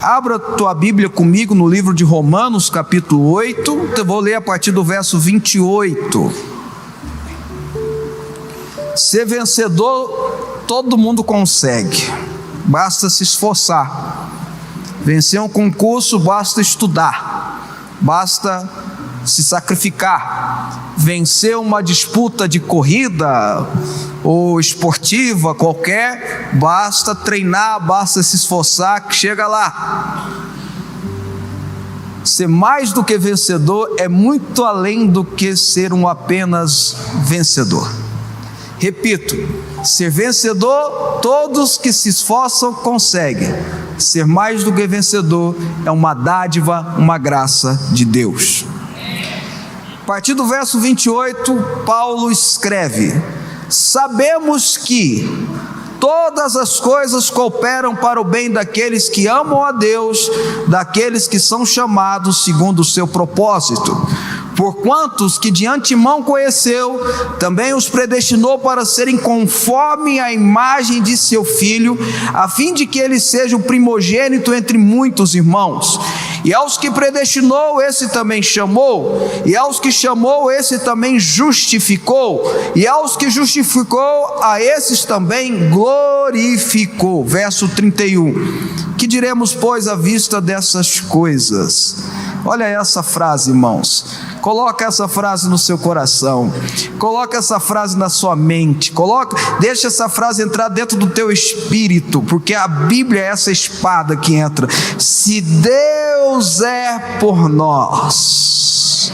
Abra tua Bíblia comigo no livro de Romanos, capítulo 8. Eu vou ler a partir do verso 28. Ser vencedor, todo mundo consegue, basta se esforçar. Vencer um concurso, basta estudar, basta se sacrificar. Vencer uma disputa de corrida ou esportiva qualquer, basta treinar, basta se esforçar que chega lá. Ser mais do que vencedor é muito além do que ser um apenas vencedor. Repito, ser vencedor, todos que se esforçam conseguem. Ser mais do que vencedor é uma dádiva, uma graça de Deus. A partir do verso 28, Paulo escreve: sabemos que todas as coisas cooperam para o bem daqueles que amam a Deus, daqueles que são chamados segundo o seu propósito. Porquanto os que de antemão conheceu, também os predestinou para serem conforme a imagem de seu Filho, a fim de que ele seja o primogênito entre muitos irmãos. E aos que predestinou, esse também chamou, e aos que chamou, esse também justificou, e aos que justificou, a esses também glorificou. Verso 31. Que diremos, pois, à vista dessas coisas? Olha essa frase, irmãos. Coloca essa frase no seu coração, coloca essa frase na sua mente, deixa essa frase entrar dentro do teu espírito, porque a Bíblia é essa espada que entra. Se Deus é por nós,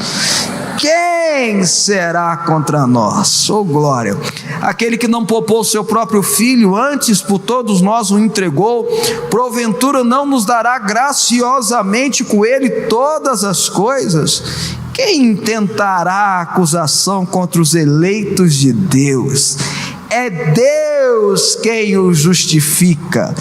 quem será contra nós? Oh glória! Aquele que não poupou o seu próprio filho, antes por todos nós o entregou, porventura não nos dará graciosamente com ele todas as coisas? Quem intentará acusação contra os eleitos de Deus? É Deus quem os justifica.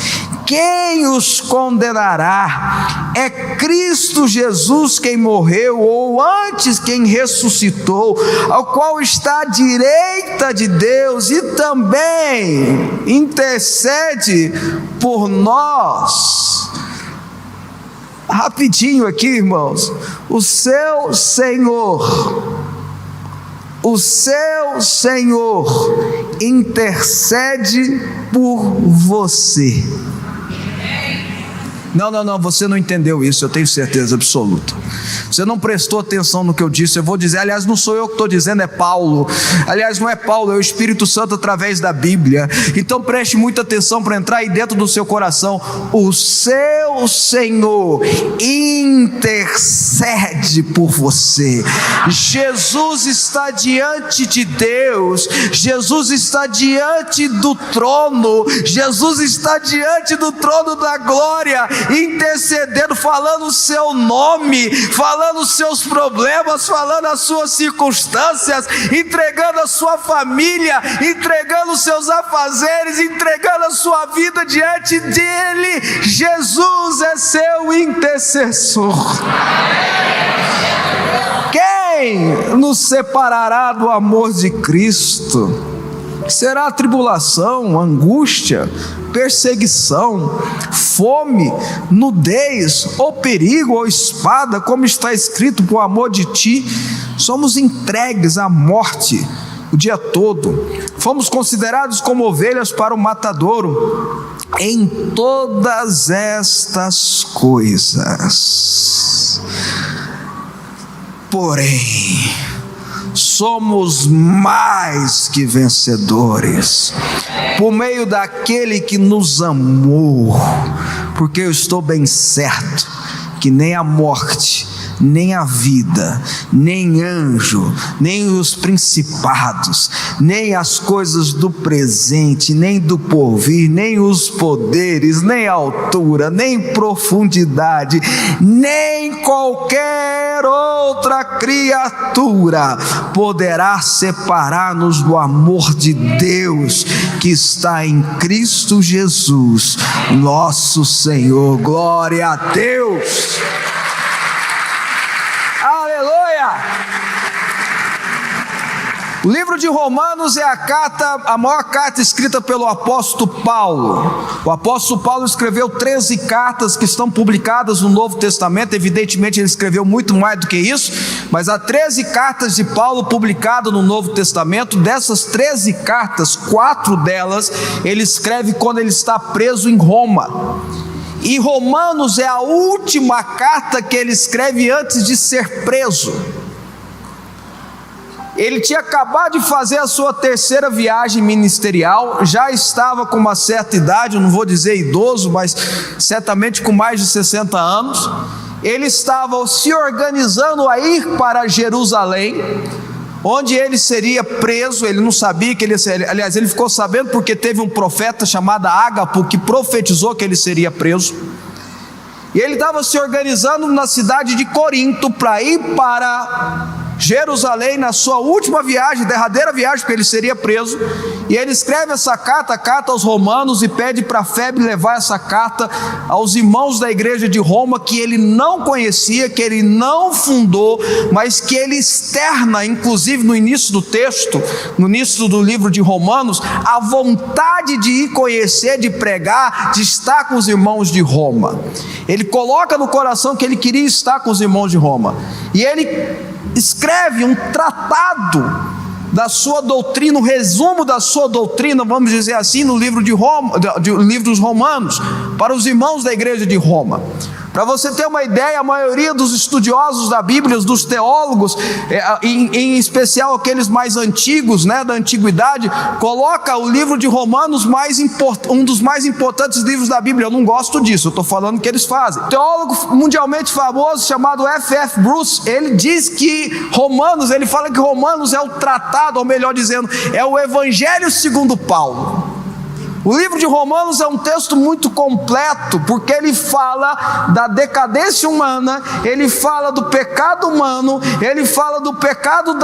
Quem os condenará? É Cristo Jesus quem morreu, ou antes quem ressuscitou, ao qual está à direita de Deus e também intercede por nós. Rapidinho aqui, irmãos. O seu Senhor intercede por você. Não, você não entendeu isso, eu tenho certeza absoluta. Você não prestou atenção no que eu disse. Eu vou dizer, aliás, não sou eu que estou dizendo, é Paulo. Aliás, não é Paulo, é o Espírito Santo através da Bíblia. Então preste muita atenção para entrar aí dentro do seu coração. O seu Senhor intercede por você. Jesus está diante de Deus. Jesus está diante do trono. Jesus está diante do trono da glória, intercedendo, falando o seu nome, falando os seus problemas, falando as suas circunstâncias, entregando a sua família, entregando os seus afazeres, entregando a sua vida diante dele. Jesus é seu intercessor. Quem nos separará do amor de Cristo? Será tribulação, angústia, perseguição, fome, nudez, ou perigo, ou espada, como está escrito: por amor de ti, somos entregues à morte o dia todo. Fomos considerados como ovelhas para o matadouro. Em todas estas coisas, porém, somos mais que vencedores, por meio daquele que nos amou, porque eu estou bem certo que nem a morte, nem a vida, nem anjo, nem os principados, nem as coisas do presente, nem do porvir, nem os poderes, nem altura, nem profundidade, nem qualquer outra criatura poderá separar-nos do amor de Deus que está em Cristo Jesus, nosso Senhor. Glória a Deus. O livro de Romanos é a maior carta escrita pelo apóstolo Paulo. O apóstolo Paulo escreveu 13 cartas que estão publicadas no Novo Testamento. Evidentemente ele escreveu muito mais do que isso, mas há 13 cartas de Paulo publicadas no Novo Testamento. Dessas 13 cartas, 4 delas ele escreve quando ele está preso em Roma. E Romanos é a última carta que ele escreve antes de ser preso. Ele tinha acabado de fazer a sua terceira viagem ministerial, já estava com uma certa idade, eu não vou dizer idoso, mas certamente com mais de 60 anos. Ele estava se organizando a ir para Jerusalém, onde ele seria preso. Ele não sabia que ele seria, aliás, ele ficou sabendo porque teve um profeta chamado Ágapo que profetizou que ele seria preso. E ele estava se organizando na cidade de Corinto para ir para Jerusalém na sua última viagem, derradeira viagem, porque ele seria preso. E ele escreve essa carta, a carta aos Romanos, e pede para Febre levar essa carta aos irmãos da igreja de Roma, que ele não conhecia, que ele não fundou, mas que ele externa, inclusive no início do texto, no início do livro de Romanos, a vontade de ir conhecer, de pregar, de estar com os irmãos de Roma. Ele coloca no coração que ele queria estar com os irmãos de Roma, e ele escreve um tratado da sua doutrina, um resumo da sua doutrina, vamos dizer assim, no livro livro dos Romanos, para os irmãos da igreja de Roma. Para você ter uma ideia, a maioria dos estudiosos da Bíblia, dos teólogos, em especial aqueles mais antigos, da antiguidade, coloca o livro de Romanos um dos mais importantes livros da Bíblia. Eu não gosto disso, eu estou falando o que eles fazem. Um teólogo mundialmente famoso chamado F.F. Bruce, ele diz que ele fala que Romanos é o tratado, ou melhor dizendo, é o Evangelho segundo Paulo. O livro de Romanos é um texto muito completo, porque ele fala da decadência humana, ele fala do pecado humano, ele fala do pecado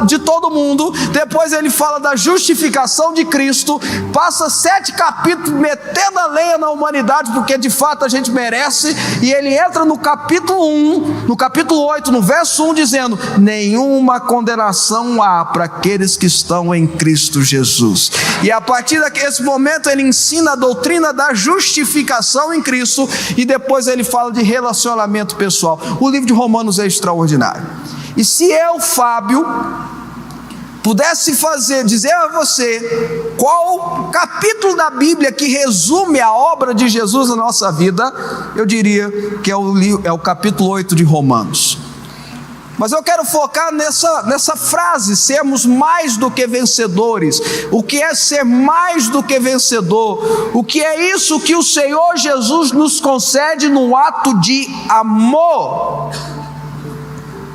de todo mundo, depois ele fala da justificação de Cristo, passa 7 capítulos metendo a lenha na humanidade, porque de fato a gente merece, e ele entra no capítulo 1, no capítulo 8, no verso 1, dizendo: nenhuma condenação há para aqueles que estão em Cristo Jesus. E a partir desse momento ele ensina a doutrina da justificação em Cristo, e depois ele fala de relacionamento pessoal. O livro de Romanos é extraordinário. E se eu, Fábio, pudesse dizer a você qual capítulo da Bíblia que resume a obra de Jesus na nossa vida, eu diria que é o capítulo 8 de Romanos. Mas eu quero focar nessa frase: sermos mais do que vencedores. O que é ser mais do que vencedor? O que é isso que o Senhor Jesus nos concede no ato de amor?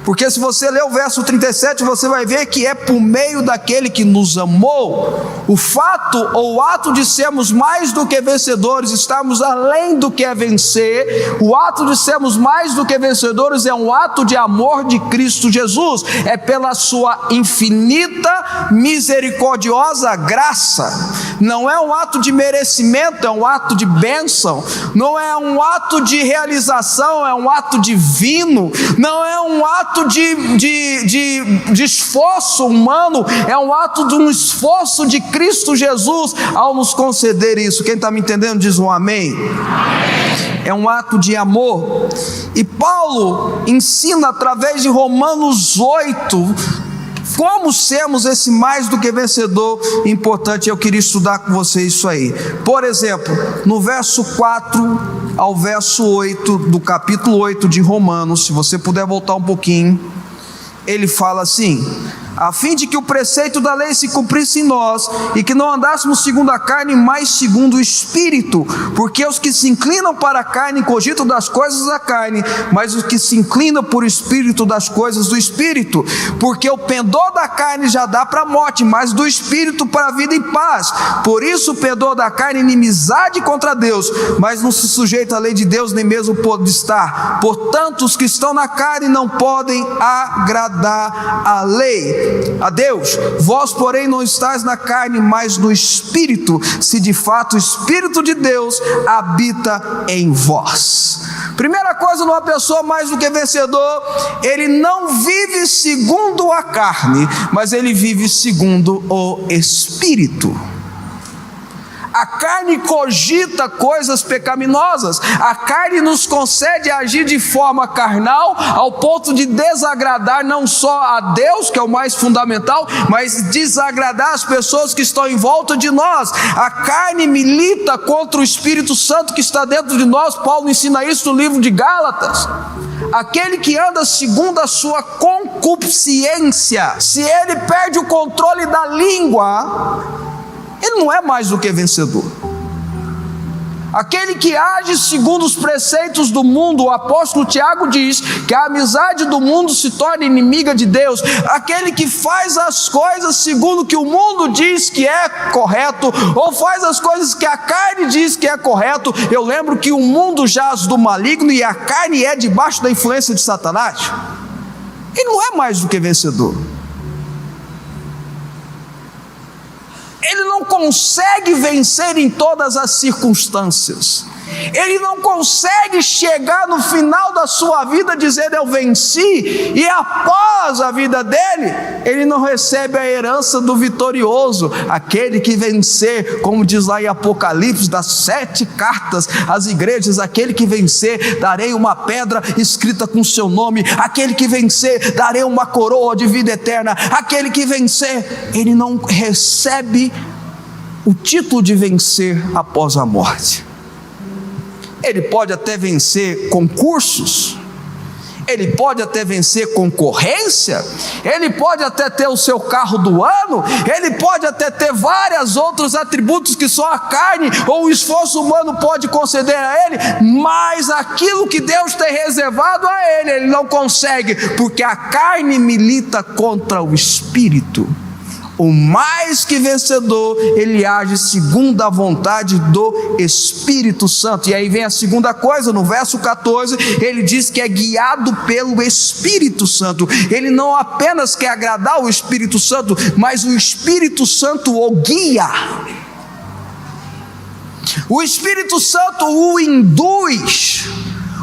Porque se você ler o verso 37, você vai ver que é por meio daquele que nos amou. O fato ou o ato de sermos mais do que vencedores, estarmos além do que é vencer, o ato de sermos mais do que vencedores é um ato de amor de Cristo Jesus. É pela sua infinita, misericordiosa graça. Não é um ato de merecimento, é um ato de bênção. Não é um ato de realização, é um ato divino. Não é um ato de esforço humano, é um ato de um esforço de Cristo Jesus ao nos conceder isso. Quem está me entendendo diz um amém. É um ato de amor. E Paulo ensina através de Romanos 8 como sermos esse mais do que vencedor importante. Eu queria estudar com você isso aí. Por exemplo, no verso 4 ao verso 8 do capítulo 8 de Romanos, se você puder voltar um pouquinho, ele fala assim: a fim de que o preceito da lei se cumprisse em nós, e que não andássemos segundo a carne, mas segundo o Espírito. Porque os que se inclinam para a carne cogitam das coisas da carne, mas os que se inclinam por Espírito das coisas do Espírito. Porque o pendor da carne já dá para a morte, mas do Espírito para a vida e paz. Por isso o pendor da carne é inimizade contra Deus, mas não se sujeita à lei de Deus, nem mesmo pode estar. Portanto, os que estão na carne não podem agradar a lei. A Deus. Vós, porém, não estáis na carne, mas no Espírito, se de fato o Espírito de Deus habita em vós. Primeira coisa numa pessoa mais do que vencedor, ele não vive segundo a carne, mas ele vive segundo o Espírito. A carne cogita coisas pecaminosas, a carne nos concede agir de forma carnal, ao ponto de desagradar não só a Deus, que é o mais fundamental, mas desagradar as pessoas que estão em volta de nós. A carne milita contra o Espírito Santo que está dentro de nós. Paulo ensina isso no livro de Gálatas. Aquele que anda segundo a sua concupiscência, se ele perde o controle da língua, ele não é mais do que vencedor. Aquele que age segundo os preceitos do mundo, o apóstolo Tiago diz que a amizade do mundo se torna inimiga de Deus. Aquele que faz as coisas segundo o que o mundo diz que é correto, ou faz as coisas que a carne diz que é correto. Eu lembro que o mundo jaz do maligno e a carne é debaixo da influência de Satanás. Ele não é mais do que vencedor. Ele não consegue vencer em todas as circunstâncias. Ele não consegue chegar no final da sua vida dizendo eu venci, e após a vida dele, ele não recebe a herança do vitorioso. Aquele que vencer, como diz lá em Apocalipse, das 7 cartas às igrejas, aquele que vencer, darei uma pedra escrita com seu nome. Aquele que vencer, darei uma coroa de vida eterna. Aquele que vencer, ele não recebe o título de vencer após a morte. Ele pode até vencer concursos, ele pode até vencer concorrência, ele pode até ter o seu carro do ano, ele pode até ter vários outros atributos que só a carne ou o esforço humano pode conceder a ele, mas aquilo que Deus tem reservado a ele, ele não consegue, porque a carne milita contra o Espírito. O mais que vencedor, ele age segundo a vontade do Espírito Santo. E aí vem a segunda coisa, no verso 14, ele diz que é guiado pelo Espírito Santo. Ele não apenas quer agradar o Espírito Santo, mas o Espírito Santo o guia. O Espírito Santo o induz.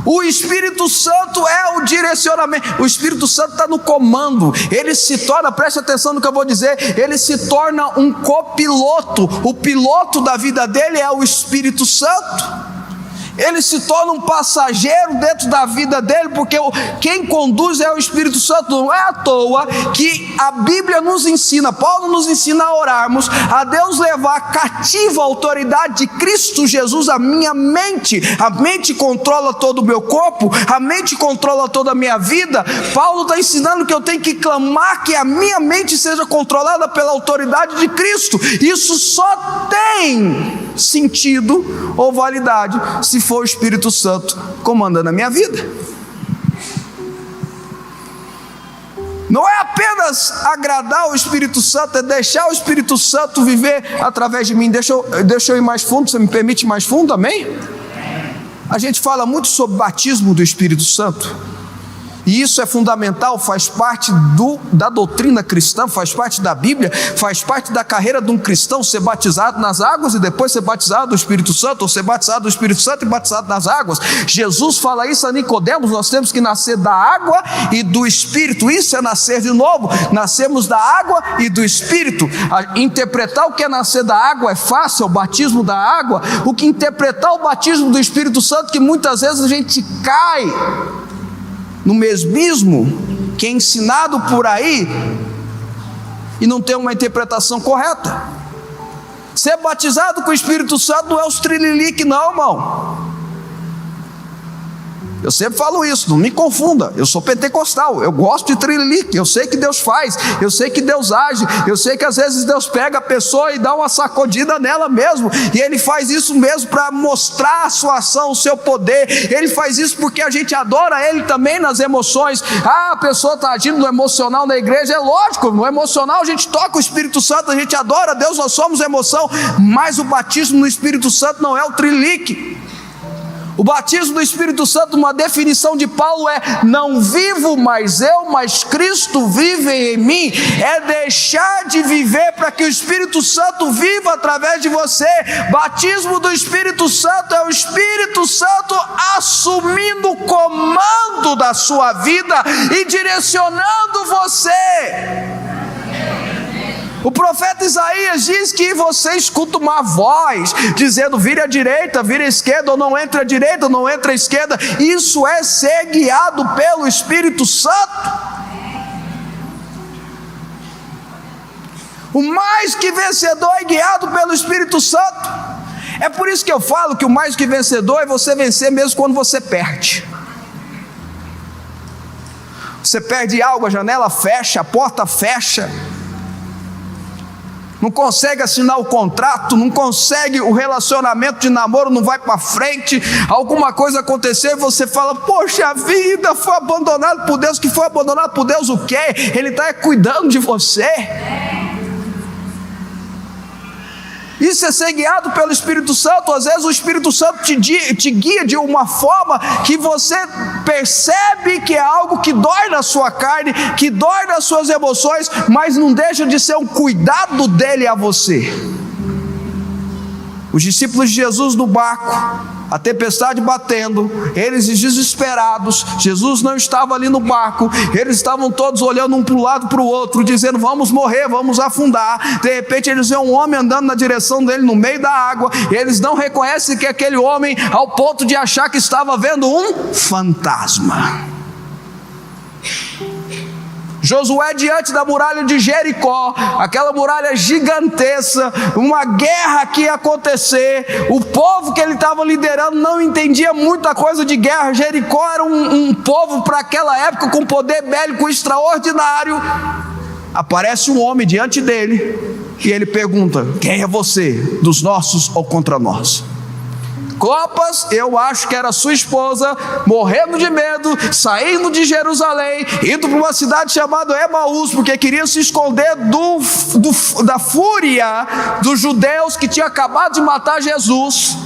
O Espírito Santo é o direcionamento. O Espírito Santo está no comando. Ele se torna, preste atenção no que eu vou dizer, ele se torna um copiloto. O piloto da vida dele é o Espírito Santo. Ele se torna um passageiro dentro da vida dele, porque quem conduz é o Espírito Santo. Não é à toa que a Bíblia nos ensina, Paulo nos ensina a orarmos, a Deus levar cativa a autoridade de Cristo Jesus à minha mente. A mente controla todo o meu corpo, a mente controla toda a minha vida. Paulo está ensinando que eu tenho que clamar que a minha mente seja controlada pela autoridade de Cristo. Isso só tem sentido ou validade se for o Espírito Santo comandando a minha vida. Não é apenas agradar o Espírito Santo, é deixar o Espírito Santo viver através de mim. Deixa eu ir mais fundo, você me permite ir mais fundo, amém? A gente fala muito sobre batismo do Espírito Santo, e isso é fundamental, faz parte da doutrina cristã, faz parte da Bíblia, faz parte da carreira de um cristão, ser batizado nas águas e depois ser batizado do Espírito Santo, ou ser batizado do Espírito Santo e batizado nas águas. Jesus fala isso a Nicodemos: nós temos que nascer da água e do Espírito. Isso é nascer de novo, nascemos da água e do Espírito. Interpretar o que é nascer da água é fácil, é o batismo da água. O que interpretar o batismo do Espírito Santo, que muitas vezes a gente cai no mesmismo que é ensinado por aí e não tem uma interpretação correta. Ser batizado com o Espírito Santo não é os trililique não, irmão. Eu sempre falo isso, não me confunda, eu sou pentecostal, eu gosto de trililique, eu sei que Deus faz, eu sei que Deus age, eu sei que às vezes Deus pega a pessoa e dá uma sacudida nela mesmo, e Ele faz isso mesmo para mostrar a sua ação, o seu poder. Ele faz isso porque a gente adora Ele também nas emoções. A pessoa está agindo no emocional na igreja, é lógico, no emocional a gente toca o Espírito Santo, a gente adora Deus, nós somos emoção, mas o batismo no Espírito Santo não é o trililique. O batismo do Espírito Santo, uma definição de Paulo, é: não vivo mais eu, mas Cristo vive em mim. É deixar de viver para que o Espírito Santo viva através de você. Batismo do Espírito Santo é o Espírito Santo assumindo o comando da sua vida e direcionando você. O profeta Isaías diz que você escuta uma voz dizendo: vire à direita, vire à esquerda, ou não entre à direita, ou não entre à esquerda. Isso é ser guiado pelo Espírito Santo. O mais que vencedor é guiado pelo Espírito Santo. É por isso que eu falo que o mais que vencedor é você vencer mesmo quando você perde. Você perde algo, a janela fecha, a porta fecha, não consegue assinar o contrato, não consegue, o relacionamento de namoro não vai para frente, alguma coisa aconteceu e você fala: poxa, a vida foi abandonada por Deus. Que foi abandonado por Deus o quê? Ele está cuidando de você. Isso é ser guiado pelo Espírito Santo. Às vezes o Espírito Santo te guia de uma forma que você percebe que é algo que dói na sua carne, que dói nas suas emoções, mas não deixa de ser um cuidado dele a você. Os discípulos de Jesus no barco, a tempestade batendo, eles desesperados. Jesus não estava ali no barco, eles estavam todos olhando um para o lado para o outro, dizendo: vamos morrer, vamos afundar. De repente eles veem um homem andando na direção dele no meio da água, e eles não reconhecem que é aquele homem, ao ponto de achar que estava vendo um fantasma. Josué diante da muralha de Jericó, aquela muralha gigantesca, uma guerra que ia acontecer. O povo que ele estava liderando não entendia muita coisa de guerra. Jericó era um povo para aquela época com poder bélico extraordinário. Aparece um homem diante dele e ele pergunta: quem é você, dos nossos ou contra nós? Clopas, eu acho que era sua esposa, morrendo de medo, saindo de Jerusalém, indo para uma cidade chamada Emaús, porque queria se esconder da fúria dos judeus que tinha acabado de matar Jesus.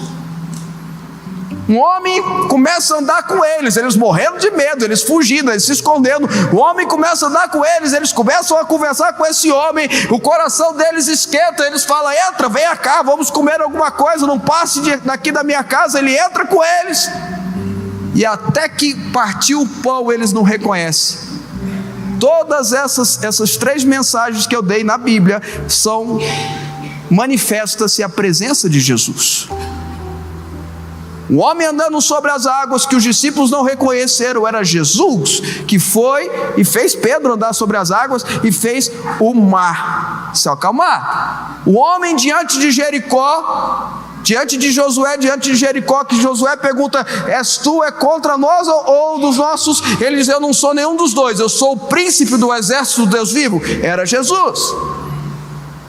Um homem começa a andar com eles morrendo de medo, eles fugindo, eles se escondendo. O homem começa a andar com eles começam a conversar com esse homem. O coração deles esquenta, eles falam: entra, venha cá, vamos comer alguma coisa, não passe daqui da minha casa. Ele entra com eles, e até que partiu o pão, eles não reconhecem. Todas essas três mensagens que eu dei na Bíblia manifesta-se a presença de Jesus. O homem andando sobre as águas que os discípulos não reconheceram era Jesus, que foi e fez Pedro andar sobre as águas e fez o mar se acalmar. O homem diante de Jericó, diante de Josué, diante de Jericó, que Josué pergunta: és tu, é contra nós ou dos nossos? Ele diz: eu não sou nenhum dos dois, eu sou o príncipe do exército do Deus vivo. Era Jesus.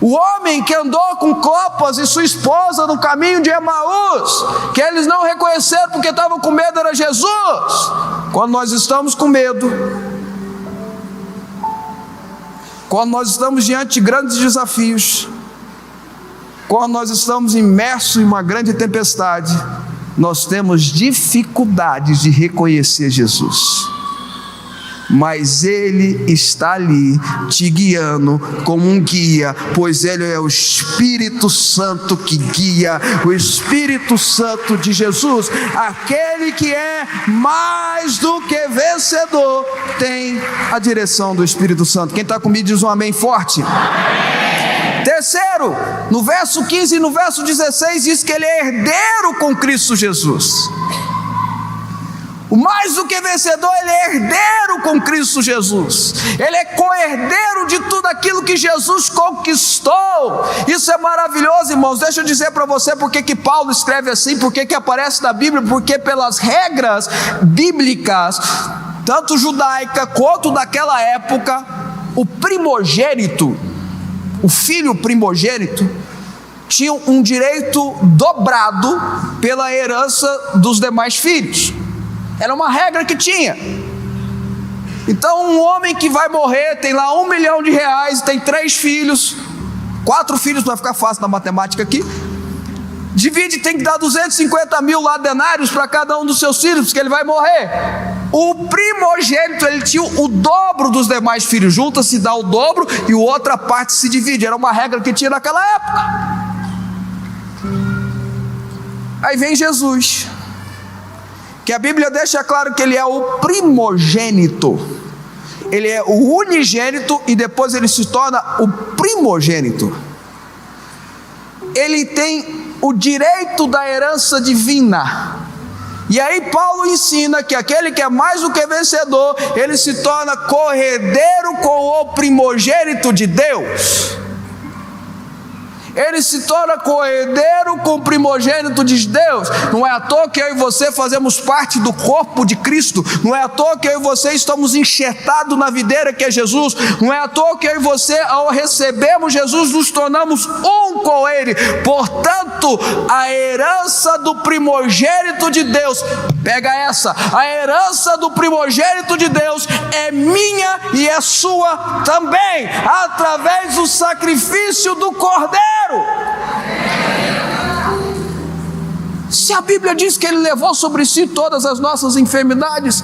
O homem que andou com Clopas e sua esposa no caminho de Emaús, que eles não reconheceram porque estavam com medo, era Jesus. Quando nós estamos com medo, quando nós estamos diante de grandes desafios, quando nós estamos imersos em uma grande tempestade, nós temos dificuldades de reconhecer Jesus. Mas Ele está ali te guiando como um guia, pois Ele é o Espírito Santo que guia, o Espírito Santo de Jesus. Aquele que é mais do que vencedor tem a direção do Espírito Santo. Quem está comigo diz um amém forte. Amém. Terceiro, no verso 15 e no verso 16 diz que ele é herdeiro com Cristo Jesus. O mais do que vencedor, ele é herdeiro com Cristo Jesus. Ele é co-herdeiro de tudo aquilo que Jesus conquistou. Isso é maravilhoso, irmãos. Deixa eu dizer para você porque que Paulo escreve assim, porque que aparece na Bíblia. Porque pelas regras bíblicas, tanto judaica quanto daquela época, o primogênito, o filho primogênito, tinha um direito dobrado pela herança dos demais filhos. Era uma regra que tinha. Então um homem que vai morrer, tem lá R$1 milhão, tem 3 filhos, 4 filhos, vai ficar fácil na matemática aqui. Divide, tem que dar 250 mil lá denários para cada um dos seus filhos, porque ele vai morrer. O primogênito, ele tinha o dobro dos demais filhos, junta-se, dá o dobro, e a outra parte se divide. Era uma regra que tinha naquela época. Aí vem Jesus, que a Bíblia deixa claro que ele é o primogênito. Ele é o unigênito e depois ele se torna o primogênito. Ele tem o direito da herança divina. E aí Paulo ensina que aquele que é mais do que vencedor, ele se torna corredeiro com o primogênito de Deus. Ele se torna corredeiro com o primogênito de Deus. Não é à toa que eu e você fazemos parte do corpo de Cristo. Não é à toa que eu e você estamos enxertados na videira que é Jesus. Não é à toa que eu e você, ao recebermos Jesus, nos tornamos um com Ele. Portanto, a herança do primogênito de Deus, pega essa, a herança do primogênito de Deus é minha e é sua também, através do sacrifício do Cordeiro. Se a Bíblia diz que Ele levou sobre si todas as nossas enfermidades,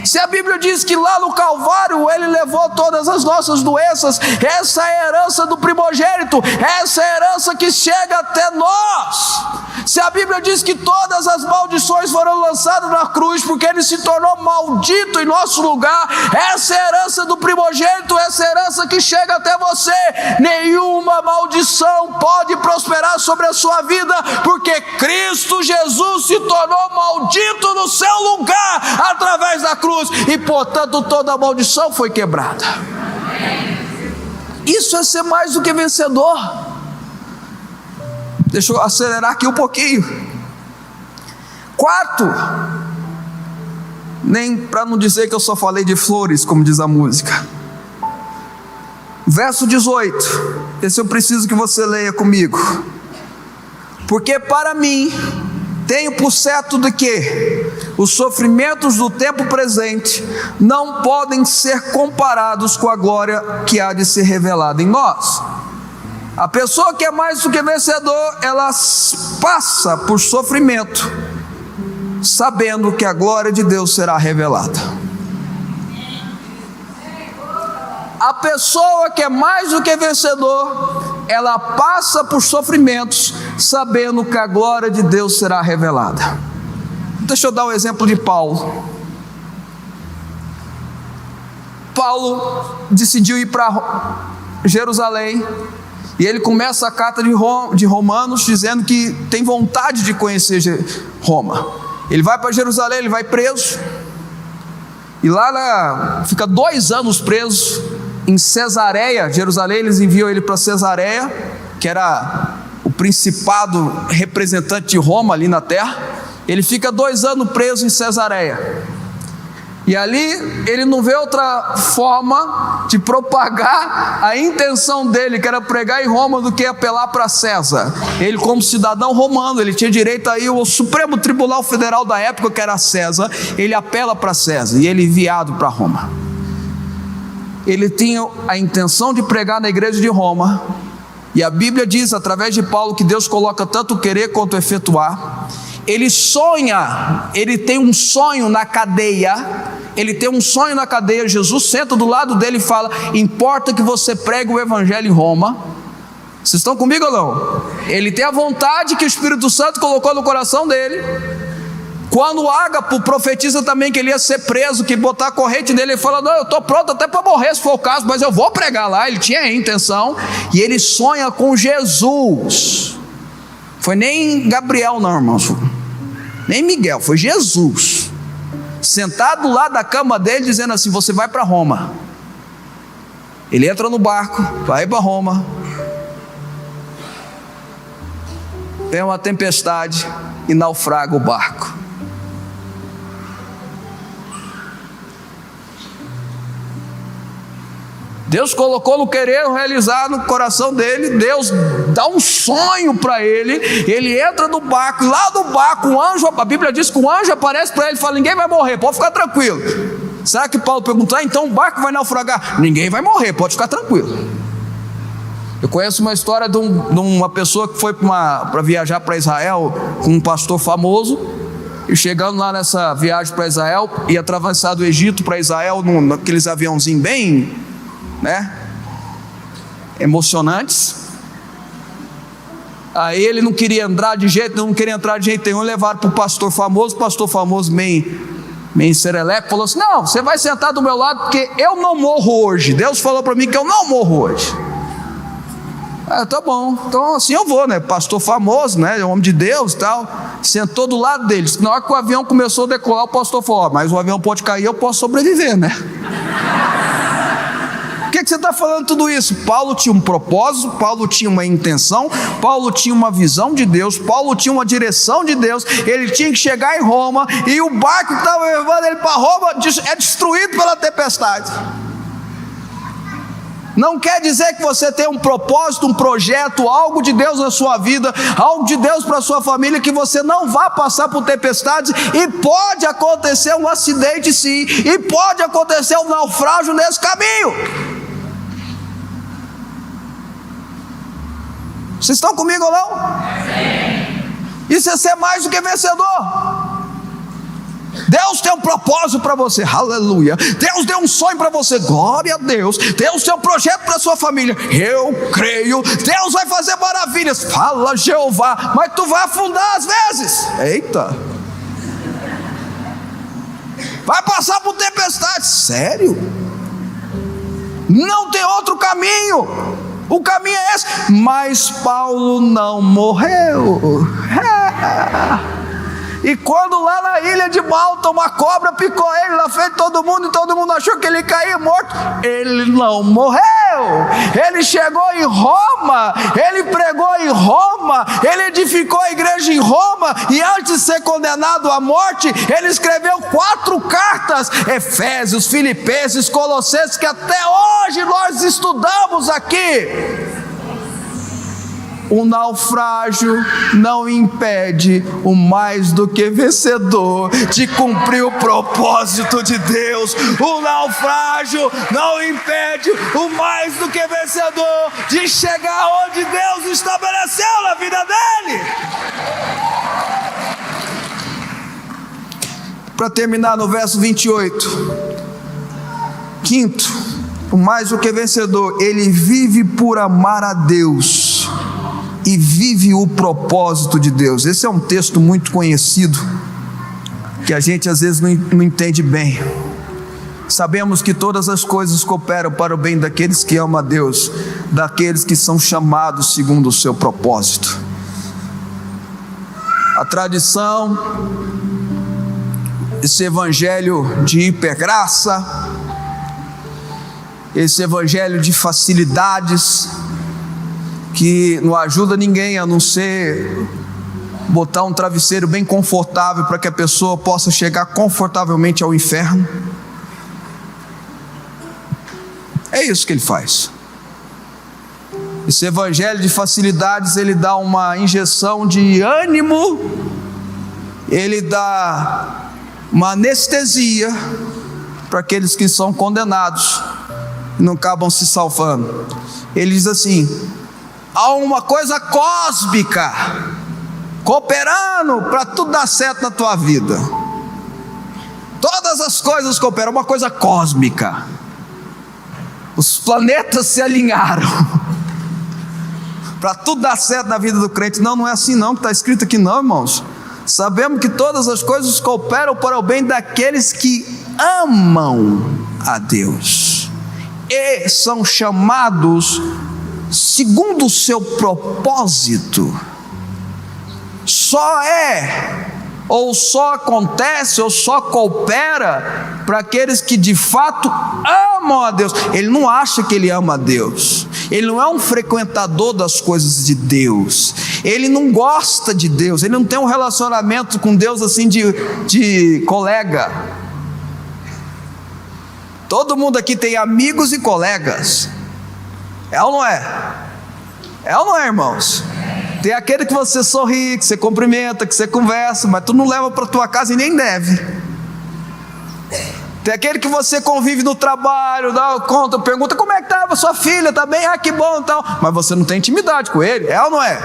se a Bíblia diz que lá no Calvário Ele levou todas as nossas doenças, essa é a herança do primogênito, essa é a herança que chega até nós. Se a Bíblia diz que todas as maldições foram lançadas na cruz, porque Ele se tornou maldito em nosso lugar, essa é a herança do primogênito, essa é a herança que chega até você. Nenhuma maldição pode prosperar sobre a sua vida, porque Cristo Jesus se tornou maldito no seu lugar, através da cruz, e portanto toda maldição foi quebrada. Isso é ser mais do que vencedor. Deixa eu acelerar aqui um pouquinho. Quarto, nem para não dizer que eu só falei de flores, como diz a música. Verso 18, esse eu preciso que você leia comigo. Porque para mim, tenho por certo de que os sofrimentos do tempo presente não podem ser comparados com a glória que há de ser revelada em nós. A pessoa que é mais do que vencedor, ela passa por sofrimento, sabendo que a glória de Deus será revelada. A pessoa que é mais do que vencedor, ela passa por sofrimentos, sabendo que a glória de Deus será revelada. Deixa eu dar o exemplo de Paulo. Paulo decidiu ir para Jerusalém, e ele começa a carta de Romanos dizendo que tem vontade de conhecer Roma. Ele vai para Jerusalém, ele vai preso, e lá fica 2 anos preso em Cesareia. Jerusalém, eles enviam ele para Cesareia, que era o principado representante de Roma ali na terra. Ele fica 2 anos preso em Cesareia. E ali ele não vê outra forma de propagar a intenção dele, que era pregar em Roma, do que apelar para César. Ele, como cidadão romano, ele tinha direito a ir ao Supremo Tribunal Federal da época, que era César. Ele apela para César e ele é enviado para Roma. Ele tinha a intenção de pregar na igreja de Roma, e a Bíblia diz através de Paulo que Deus coloca tanto o querer quanto o efetuar. Ele sonha, ele tem um sonho na cadeia. Jesus senta do lado dele e fala: importa que você pregue o evangelho em Roma. Vocês estão comigo ou não? Ele tem a vontade que o Espírito Santo colocou no coração dele. Quando Ágapo profetiza também que ele ia ser preso, que botar a corrente nele, ele fala: não, eu estou pronto até para morrer se for o caso, mas eu vou pregar lá. Ele tinha a intenção, e ele sonha com Jesus. Foi nem Gabriel não, irmãos, nem Miguel, foi Jesus, sentado lá da cama dele, dizendo assim: você vai para Roma. Ele entra no barco, vai para Roma, tem uma tempestade e naufraga o barco. Deus colocou no querer realizar no coração dele. Deus dá um sonho para ele. Ele entra no barco, e lá no barco um anjo, a Bíblia diz que um anjo aparece para ele e fala: ninguém vai morrer, pode ficar tranquilo. Será que Paulo perguntou: então o barco vai naufragar? Ninguém vai morrer, pode ficar tranquilo. Eu conheço uma história de uma pessoa que foi para viajar para Israel com um pastor famoso, e chegando lá nessa viagem para Israel, ia atravessar do Egito para Israel naqueles aviãozinhos bem, emocionantes. Aí ele não queria entrar de jeito nenhum, levaram para o pastor famoso meio serelepe, falou assim: não, você vai sentar do meu lado porque eu não morro hoje, Deus falou para mim que eu não morro hoje. Tá bom, então assim eu vou, pastor famoso, homem de Deus e tal, sentou do lado deles. Na hora que o avião começou a decolar, o pastor falou: mas o avião pode cair, eu posso sobreviver, Por que você está falando tudo isso? Paulo tinha um propósito, Paulo tinha uma intenção, Paulo tinha uma visão de Deus, Paulo tinha uma direção de Deus. Ele tinha que chegar em Roma, e o barco que estava levando ele para Roma é destruído pela tempestade. Não quer dizer que você tem um propósito, um projeto, algo de Deus na sua vida, algo de Deus para a sua família, que você não vá passar por tempestades, e pode acontecer um acidente sim, e pode acontecer um naufrágio nesse caminho. Vocês estão comigo ou não? Isso é ser mais do que vencedor. Deus tem um propósito para você, aleluia. Deus deu um sonho para você, glória a Deus. Deus tem um projeto para a sua família, eu creio. Deus vai fazer maravilhas, fala Jeová, mas tu vai afundar às vezes. Eita, vai passar por tempestade, sério? Não tem outro caminho, o caminho é esse. Mas Paulo não morreu. E quando lá na ilha de Malta uma cobra picou ele na frente de todo mundo, e todo mundo achou que ele caía morto, ele não morreu. Ele chegou em Roma, ele pregou em Roma, ele edificou a igreja em Roma, e antes de ser condenado à morte, ele escreveu 4 cartas: Efésios, Filipenses, Colossenses, que até hoje nós estudamos aqui. O naufrágio não impede o mais do que vencedor de cumprir o propósito de Deus. O naufrágio não impede o mais do que vencedor de chegar onde Deus estabeleceu na vida dele. Para terminar no verso 28, quinto, o mais do que vencedor, ele vive por amar a Deus e vive o propósito de Deus. Esse é um texto muito conhecido, que a gente às vezes não entende bem. Sabemos que todas as coisas cooperam para o bem daqueles que amam a Deus, daqueles que são chamados segundo o seu propósito. A tradição, esse evangelho de hipergraça, esse evangelho de facilidades, que não ajuda ninguém a não ser botar um travesseiro bem confortável para que a pessoa possa chegar confortavelmente ao inferno. É isso que ele faz. Esse evangelho de facilidades, ele dá uma injeção de ânimo, ele dá uma anestesia para aqueles que são condenados e não acabam se salvando. Ele diz assim: há uma coisa cósmica cooperando para tudo dar certo na tua vida. Todas as coisas cooperam, uma coisa cósmica. Os planetas se alinharam para tudo dar certo na vida do crente. Não é assim não que está escrito aqui não, irmãos. Sabemos que todas as coisas cooperam para o bem daqueles que amam a Deus e são chamados segundo o seu propósito. Só só acontece, ou só coopera para aqueles que de fato amam a Deus. Ele não acha que ele ama a Deus, ele não é um frequentador das coisas de Deus, ele não gosta de Deus, ele não tem um relacionamento com Deus assim de colega. Todo mundo aqui tem amigos e colegas, é ou não é? É ou não é, irmãos? Tem aquele que você sorri, que você cumprimenta, que você conversa, mas tu não leva para tua casa e nem deve. Tem aquele que você convive no trabalho, dá conta, pergunta como é que estava sua filha, está bem? Ah, que bom e tal. Mas você não tem intimidade com ele, é ou não é?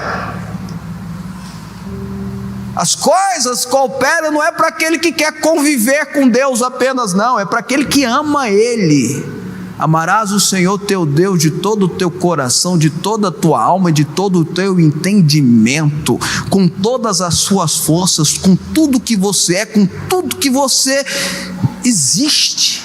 As coisas cooperam não é para aquele que quer conviver com Deus apenas, não, é para aquele que ama Ele. Amarás o Senhor teu Deus de todo o teu coração, de toda a tua alma, de todo o teu entendimento, com todas as suas forças, com tudo que você é, com tudo que você existe.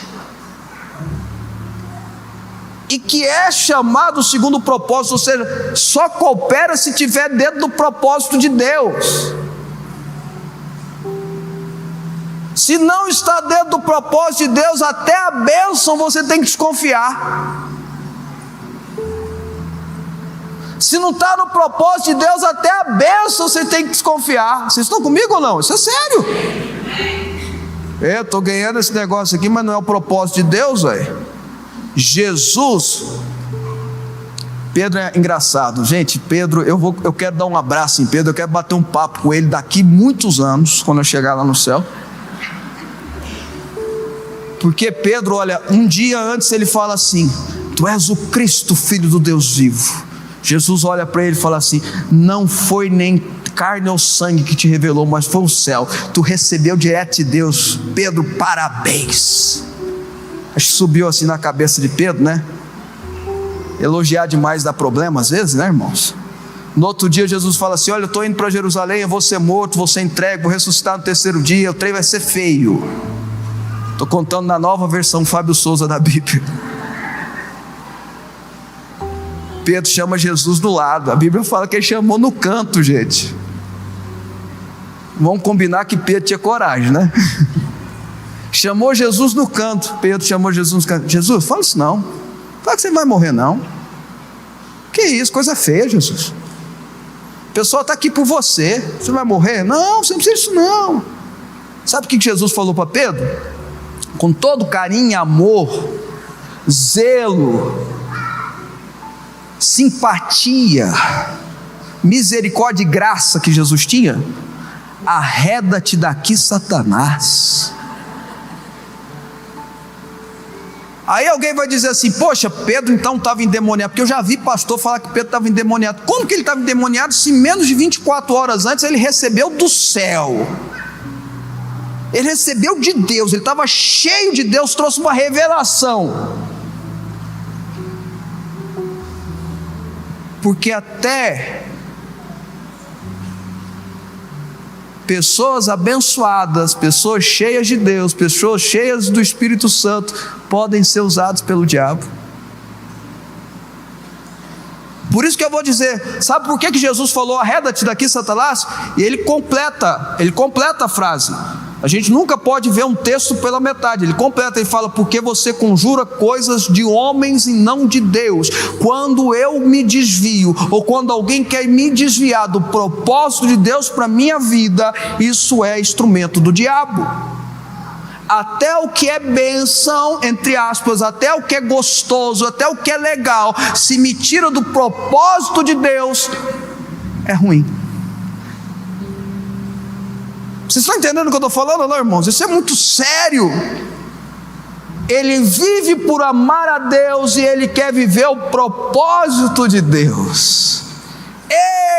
E que é chamado segundo o propósito, ou seja, só coopera se estiver dentro do propósito de Deus. Se não está dentro do propósito de Deus, até a bênção você tem que desconfiar. Se não está no propósito de Deus, até a bênção você tem que desconfiar. Vocês estão comigo ou não? Isso é sério. Eu estou ganhando esse negócio aqui, mas não é o propósito de Deus, velho. Jesus, Pedro é engraçado, gente. Pedro, eu quero dar um abraço em Pedro, eu quero bater um papo com ele daqui muitos anos, quando eu chegar lá no céu. Porque Pedro, olha, um dia antes ele fala assim: tu és o Cristo, Filho do Deus vivo. Jesus olha para ele e fala assim: não foi nem carne ou sangue que te revelou, mas foi o céu. Tu recebeu direto de Deus. Pedro, parabéns. Acho que subiu assim na cabeça de Pedro, né? Elogiar demais dá problema às vezes, né, irmãos? No outro dia Jesus fala assim: olha, eu estou indo para Jerusalém, eu vou ser morto, vou ser entregue, vou ressuscitar no terceiro dia, o trem vai ser feio. Estou contando na nova versão Fábio Souza da Bíblia. Pedro chama Jesus do lado. A Bíblia fala que ele chamou no canto, gente. Vamos combinar que Pedro tinha coragem, né? Chamou Jesus no canto. Pedro chamou Jesus no canto. Jesus, fala isso não. Fala que você não vai morrer não. Que isso, coisa feia, Jesus. O pessoal está aqui por você. Você vai morrer? Não, você não precisa disso não. Sabe o que Jesus falou para Pedro? Com todo carinho, amor, zelo, simpatia, misericórdia e graça que Jesus tinha: arreda-te daqui, Satanás. Aí alguém vai dizer assim: poxa, Pedro então estava endemoniado, porque eu já vi pastor falar que Pedro estava endemoniado. Como que ele estava endemoniado se menos de 24 horas antes ele recebeu do céu? Ele recebeu de Deus, ele estava cheio de Deus, trouxe uma revelação. Porque até pessoas abençoadas, pessoas cheias de Deus, pessoas cheias do Espírito Santo, podem ser usados pelo diabo. Por isso que eu vou dizer, sabe por que Jesus falou: arreda-te daqui, Satanás? E ele completa a frase. A gente nunca pode ver um texto pela metade. Ele completa e fala: porque você conjura coisas de homens e não de Deus. Quando eu me desvio, ou quando alguém quer me desviar do propósito de Deus para a minha vida, isso é instrumento do diabo. Até o que é bênção, entre aspas, até o que é gostoso, até o que é legal, se me tira do propósito de Deus, é ruim. Vocês estão entendendo o que eu estou falando, não, irmãos? Isso é muito sério. Ele vive por amar a Deus e ele quer viver o propósito de Deus.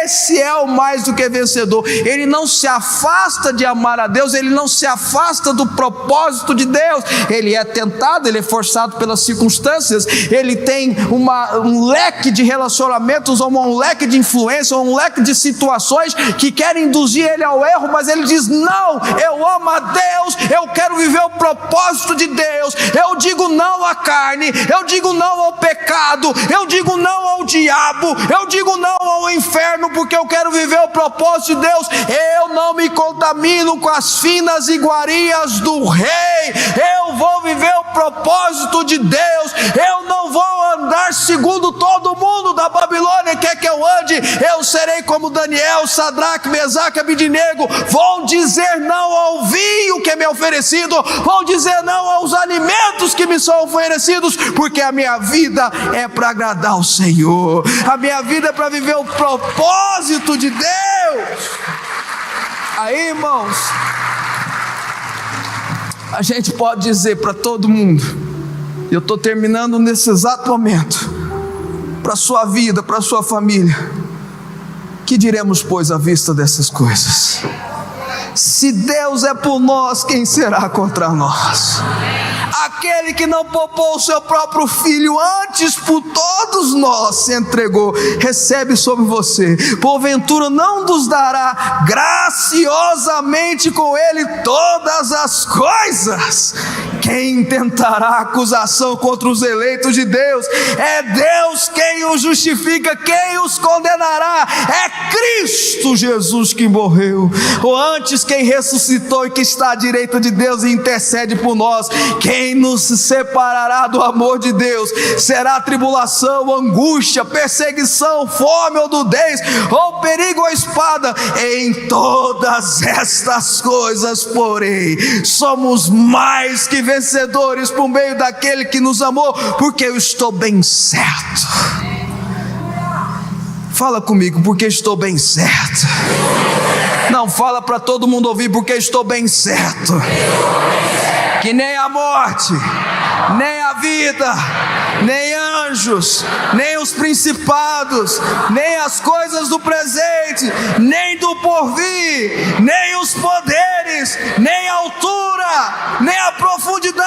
Esse é o mais do que vencedor. Ele não se afasta de amar a Deus, ele não se afasta do propósito de Deus. Ele é tentado, ele é forçado pelas circunstâncias, ele tem um leque de relacionamentos, ou um leque de influência, ou um leque de situações que querem induzir ele ao erro, mas ele diz: não, eu amo a Deus, eu quero viver o propósito de Deus. Eu digo não à carne, eu digo não ao pecado, eu digo não ao diabo, eu digo não ao inferno, porque eu quero viver o propósito de Deus. Eu não me contamino com as finas iguarias do rei. Eu vou viver o propósito de Deus. Eu não vou andar segundo todo mundo da Babilônia quer que eu ande. Eu serei como Daniel, Sadraque, Mesaque e Abidnego. Vou dizer não ao vinho que me é oferecido, vou dizer não aos alimentos que me são oferecidos, porque a minha vida é para agradar ao Senhor. A minha vida é para viver o propósito de Deus. Aí, irmãos, A gente pode dizer para todo mundo, eu estou terminando nesse exato momento, para a sua vida, para a sua família, que diremos, pois, à vista dessas coisas? Se Deus é por nós, quem será contra nós? Aquele que não poupou o seu próprio filho, antes por todos nós se entregou, recebe sobre você, porventura não nos dará graciosamente com ele todas as coisas? Quem tentará acusação contra os eleitos de Deus? É Deus quem os justifica. Quem os condenará? É Cristo Jesus que morreu, ou antes quem ressuscitou e que está à direita de Deus e intercede por nós. Quem nos separará do amor de Deus? Será tribulação, angústia, perseguição, fome ou nudez, ou perigo ou espada? Em todas estas coisas, porém, somos mais que vencedores por meio daquele que nos amou, porque eu estou bem certo. Fala comigo, porque estou bem certo. Não, fala para todo mundo ouvir, porque estou bem certo. Que nem a morte, nem a vida, nem anjos, nem os principados, nem as coisas do presente, nem do porvir, nem os poderes, nem a altura, nem a profundidade,